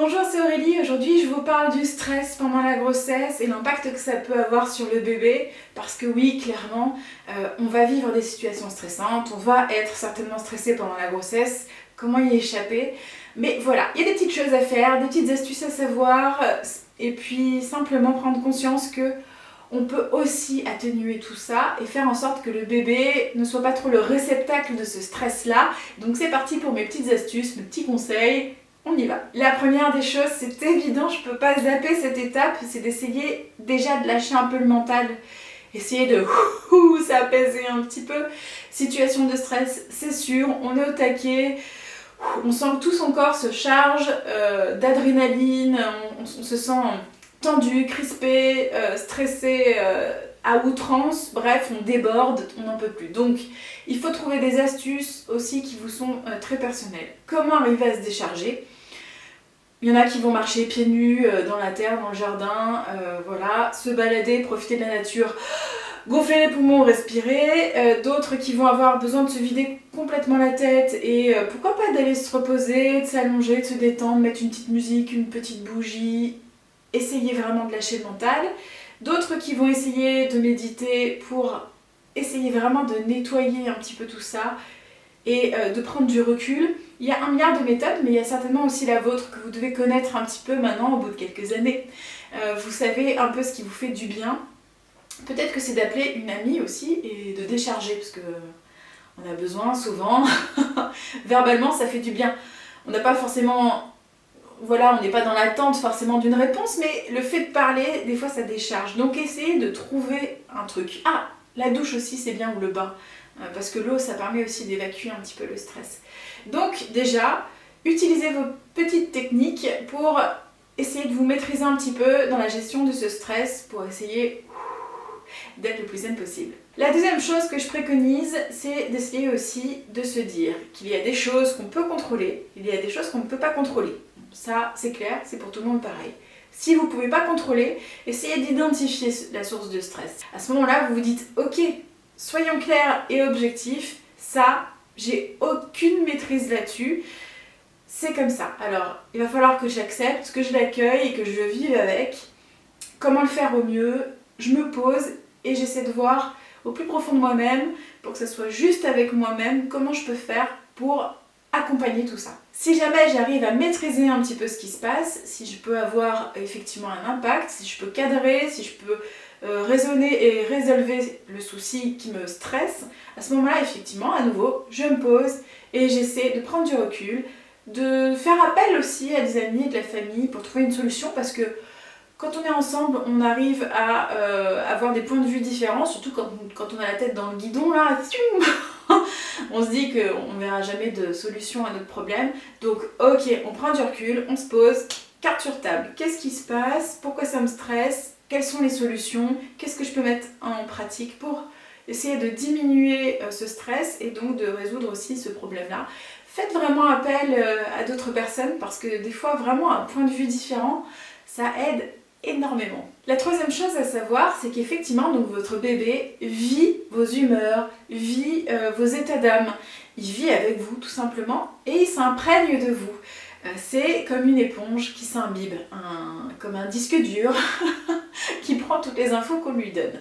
Bonjour, c'est Aurélie. Aujourd'hui, je vous parle du stress pendant la grossesse et l'impact que ça peut avoir sur le bébé. Parce que oui, clairement, on va vivre des situations stressantes, on va être certainement stressé pendant la grossesse. Comment y échapper? Mais voilà, il y a des petites choses à faire, des petites astuces à savoir, et puis simplement prendre conscience que on peut aussi atténuer tout ça et faire en sorte que le bébé ne soit pas trop le réceptacle de ce stress-là. Donc c'est parti pour mes petites astuces, mes petits conseils. On y va. La première des choses, c'est évident, je peux pas zapper cette étape, c'est d'essayer déjà de lâcher un peu le mental. Essayer de s'apaiser un petit peu. Situation de stress, c'est sûr, on est au taquet, on sent que tout son corps se charge d'adrénaline, on se sent tendu, crispé, stressé à outrance, bref, on déborde, on n'en peut plus. Donc, il faut trouver des astuces aussi qui vous sont très personnelles. Comment arriver à se décharger? Il y en a qui vont marcher pieds nus dans la terre, dans le jardin, voilà, se balader, profiter de la nature, gonfler les poumons, respirer. D'autres qui vont avoir besoin de se vider complètement la tête et pourquoi pas d'aller se reposer, de s'allonger, de se détendre, mettre une petite musique, une petite bougie, essayer vraiment de lâcher le mental. D'autres qui vont essayer de méditer pour essayer vraiment de nettoyer un petit peu tout ça et de prendre du recul. Il y a 1 milliard de méthodes, mais il y a certainement aussi la vôtre que vous devez connaître un petit peu maintenant au bout de quelques années. Vous savez un peu ce qui vous fait du bien. Peut-être que c'est d'appeler une amie aussi et de décharger, parce que on a besoin souvent, verbalement ça fait du bien. On n'a pas forcément, voilà, on n'est pas dans l'attente forcément d'une réponse, mais le fait de parler, des fois ça décharge. Donc essayez de trouver un truc. Ah, la douche aussi c'est bien, ou le bain, parce que l'eau ça permet aussi d'évacuer un petit peu le stress. Donc déjà, utilisez vos petites techniques pour essayer de vous maîtriser un petit peu dans la gestion de ce stress, pour essayer d'être le plus zen possible. La deuxième chose que je préconise, c'est d'essayer aussi de se dire qu'il y a des choses qu'on peut contrôler, il y a des choses qu'on ne peut pas contrôler. Ça, c'est clair, c'est pour tout le monde pareil. Si vous ne pouvez pas contrôler, essayez d'identifier la source de stress. À ce moment-là, vous vous dites, ok, soyons clairs et objectifs, ça, j'ai aucune maîtrise là-dessus, c'est comme ça. Alors, il va falloir que j'accepte, que je l'accueille et que je vive avec. Comment le faire au mieux? Je me pose et j'essaie de voir au plus profond de moi-même, pour que ça soit juste avec moi-même, comment je peux faire pour accompagner tout ça. Si jamais j'arrive à maîtriser un petit peu ce qui se passe, si je peux avoir effectivement un impact, si je peux cadrer, si je peux raisonner et résolver le souci qui me stresse, à ce moment-là, effectivement, à nouveau, je me pose et j'essaie de prendre du recul, de faire appel aussi à des amis et de la famille pour trouver une solution, parce que quand on est ensemble, on arrive à avoir des points de vue différents, surtout quand on a la tête dans le guidon, là, on se dit qu'on ne verra jamais de solution à notre problème. Donc, ok, on prend du recul, on se pose, carte sur table. Qu'est-ce qui se passe? Pourquoi ça me stresse? Quelles sont les solutions? Qu'est-ce que je peux mettre en pratique pour essayer de diminuer ce stress et donc de résoudre aussi ce problème-là? Faites vraiment appel à d'autres personnes, parce que des fois, vraiment, un point de vue différent, ça aide énormément. La troisième chose à savoir, c'est qu'effectivement, donc votre bébé vit vos humeurs, vit vos états d'âme. Il vit avec vous tout simplement et il s'imprègne de vous. C'est comme une éponge qui s'imbibe, comme un disque dur qui prend toutes les infos qu'on lui donne.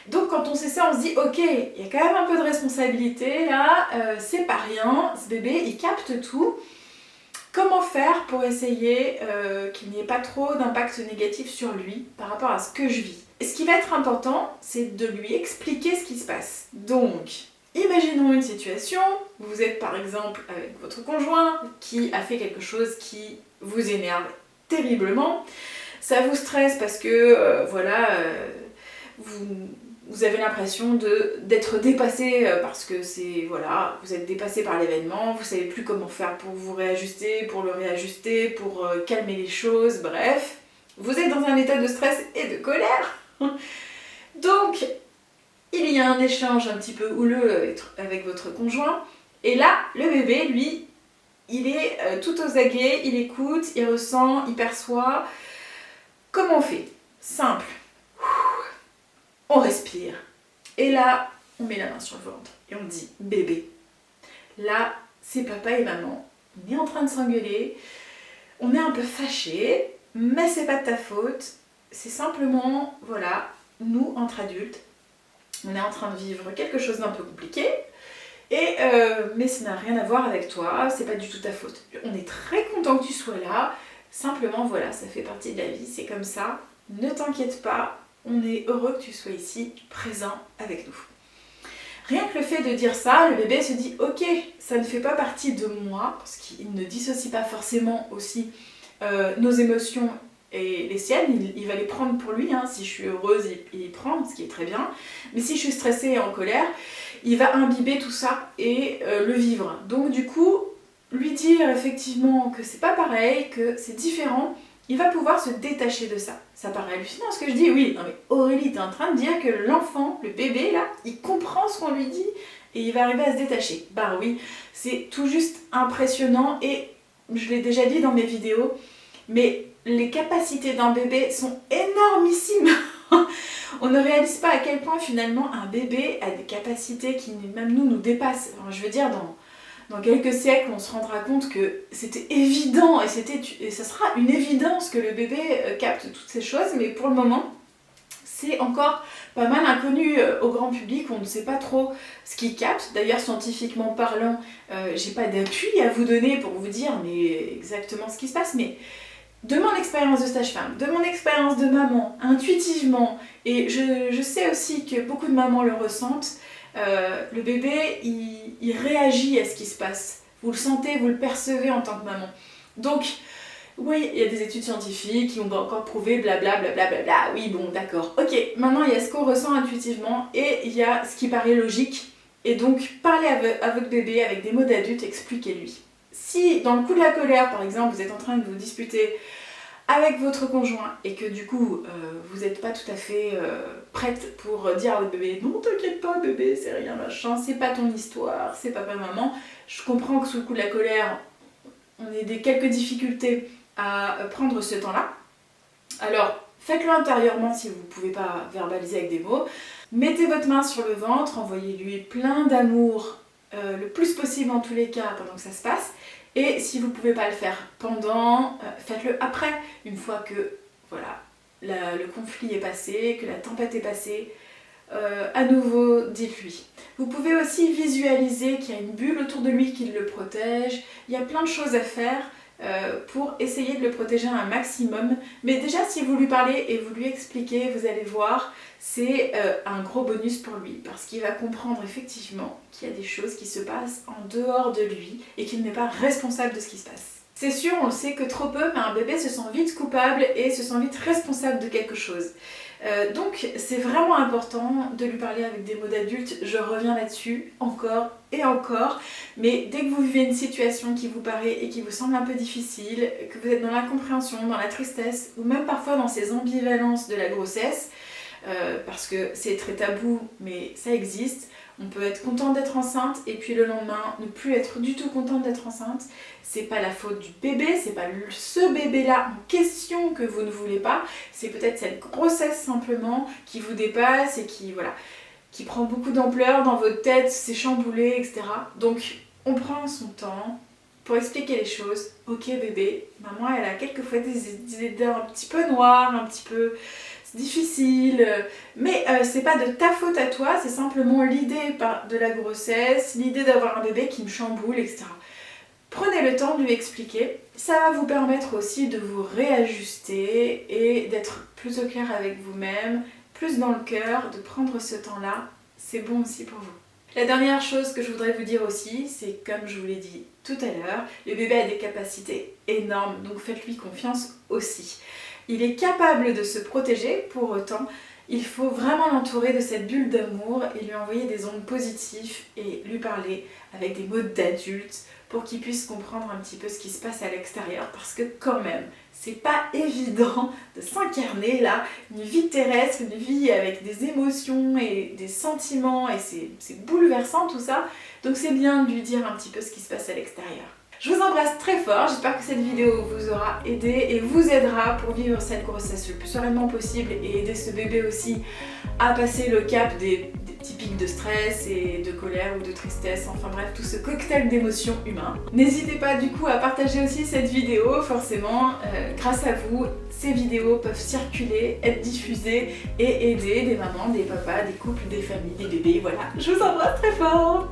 Donc quand on sait ça, on se dit ok, il y a quand même un peu de responsabilité là, c'est pas rien, ce bébé il capte tout. Comment faire pour essayer qu'il n'y ait pas trop d'impact négatif sur lui par rapport à ce que je vis? Et ce qui va être important, c'est de lui expliquer ce qui se passe. Donc, imaginons une situation, vous êtes par exemple avec votre conjoint qui a fait quelque chose qui vous énerve terriblement, ça vous stresse parce que vous avez l'impression d'être dépassé parce que c'est, voilà, vous êtes dépassé par l'événement, vous savez plus comment faire pour vous réajuster, pour le réajuster, pour calmer les choses, bref. Vous êtes dans un état de stress et de colère. Donc, il y a un échange un petit peu houleux avec votre conjoint. Et là, le bébé, lui, il est tout aux aguets, il écoute, il ressent, il perçoit. Comment on fait? Simple. On respire. Et là, on met la main sur le ventre. Et on dit, bébé, là, c'est papa et maman. On est en train de s'engueuler. on est un peu fâché, mais c'est pas de ta faute, c'est simplement, voilà, nous, entre adultes, on est en train de vivre quelque chose d'un peu compliqué, mais ça n'a rien à voir avec toi, c'est pas du tout ta faute. On est très content que tu sois là, simplement voilà, ça fait partie de la vie, c'est comme ça, ne t'inquiète pas, on est heureux que tu sois ici, présent avec nous. Rien que le fait de dire ça, le bébé se dit ok, ça ne fait pas partie de moi, parce qu'il ne dissocie pas forcément aussi nos émotions et les siennes, il va les prendre pour lui, hein. Si je suis heureuse, il prend, ce qui est très bien, mais si je suis stressée et en colère, il va imbiber tout ça et le vivre. Donc du coup, lui dire effectivement que c'est pas pareil, que c'est différent, il va pouvoir se détacher de ça. Ça paraît hallucinant ce que je dis, oui, non mais Aurélie, t'es en train de dire que l'enfant, le bébé là, il comprend ce qu'on lui dit et il va arriver à se détacher. Bah oui, c'est tout juste impressionnant et je l'ai déjà dit dans mes vidéos, mais les capacités d'un bébé sont énormissimes. On ne réalise pas à quel point finalement un bébé a des capacités qui même nous dépassent. Enfin, je veux dire, dans quelques siècles, on se rendra compte que c'était évident et ça sera une évidence que le bébé capte toutes ces choses, mais pour le moment, c'est encore pas mal inconnu au grand public, on ne sait pas trop ce qu'il capte. D'ailleurs, scientifiquement parlant, j'ai pas d'appui à vous donner pour vous dire mais exactement ce qui se passe, mais de mon expérience de sage-femme, de mon expérience de maman, intuitivement, et je sais aussi que beaucoup de mamans le ressentent, le bébé, il réagit à ce qui se passe. Vous le sentez, vous le percevez en tant que maman. Donc, oui, il y a des études scientifiques qui ont encore prouvé blablabla, oui, bon, d'accord. Ok, maintenant il y a ce qu'on ressent intuitivement et il y a ce qui paraît logique. Et donc, parlez à votre bébé avec des mots d'adulte, expliquez-lui. Si, dans le coup de la colère, par exemple, vous êtes en train de vous disputer avec votre conjoint et que du coup, vous n'êtes pas tout à fait prête pour dire à votre bébé « Non, t'inquiète pas bébé, c'est rien machin, c'est pas ton histoire, c'est papa-maman », je comprends que sous le coup de la colère, on ait quelques difficultés à prendre ce temps-là. Alors, faites-le intérieurement si vous ne pouvez pas verbaliser avec des mots. Mettez votre main sur le ventre, envoyez-lui plein d'amour, le plus possible en tous les cas pendant que ça se passe. Et si vous ne pouvez pas le faire pendant, faites-le après, une fois que voilà, le conflit est passé, que la tempête est passée. À nouveau, dites-lui. Vous pouvez aussi visualiser qu'il y a une bulle autour de lui qui le protège. Il y a plein de choses à faire pour essayer de le protéger un maximum. Mais déjà, si vous lui parlez et vous lui expliquez, vous allez voir, c'est un gros bonus pour lui. Parce qu'il va comprendre effectivement qu'il y a des choses qui se passent en dehors de lui et qu'il n'est pas responsable de ce qui se passe. C'est sûr, on le sait que trop peu, mais un bébé se sent vite coupable et se sent vite responsable de quelque chose. Donc c'est vraiment important de lui parler avec des mots d'adulte, je reviens là-dessus encore et encore, mais dès que vous vivez une situation qui vous paraît et qui vous semble un peu difficile, que vous êtes dans l'incompréhension, dans la tristesse, ou même parfois dans ces ambivalences de la grossesse, parce que c'est très tabou, mais ça existe. On peut être contente d'être enceinte et puis le lendemain ne plus être du tout contente d'être enceinte. C'est pas la faute du bébé, c'est pas ce bébé-là en question que vous ne voulez pas. C'est peut-être cette grossesse simplement qui vous dépasse et qui prend beaucoup d'ampleur dans votre tête, c'est chamboulé, etc. Donc on prend son temps pour expliquer les choses. Ok bébé, maman elle a quelquefois des idées un petit peu noires, un petit peu difficile, mais c'est pas de ta faute à toi, c'est simplement l'idée de la grossesse, l'idée d'avoir un bébé qui me chamboule, etc. Prenez le temps de lui expliquer, ça va vous permettre aussi de vous réajuster et d'être plus au clair avec vous-même, plus dans le cœur, de prendre ce temps-là, c'est bon aussi pour vous. La dernière chose que je voudrais vous dire aussi, c'est comme je vous l'ai dit tout à l'heure, le bébé a des capacités énormes, donc faites-lui confiance aussi. Il est capable de se protéger, pour autant, il faut vraiment l'entourer de cette bulle d'amour et lui envoyer des ondes positives et lui parler avec des mots d'adulte pour qu'il puisse comprendre un petit peu ce qui se passe à l'extérieur parce que quand même, c'est pas évident de s'incarner là, une vie terrestre, une vie avec des émotions et des sentiments et c'est bouleversant tout ça, donc c'est bien de lui dire un petit peu ce qui se passe à l'extérieur. Je vous embrasse très fort, j'espère que cette vidéo vous aura aidé et vous aidera pour vivre cette grossesse le plus sereinement possible et aider ce bébé aussi à passer le cap des petits pics de stress et de colère ou de tristesse, enfin bref, tout ce cocktail d'émotions humains. N'hésitez pas du coup à partager aussi cette vidéo, forcément, grâce à vous, ces vidéos peuvent circuler, être diffusées et aider des mamans, des papas, des couples, des familles, des bébés, voilà. Je vous embrasse très fort.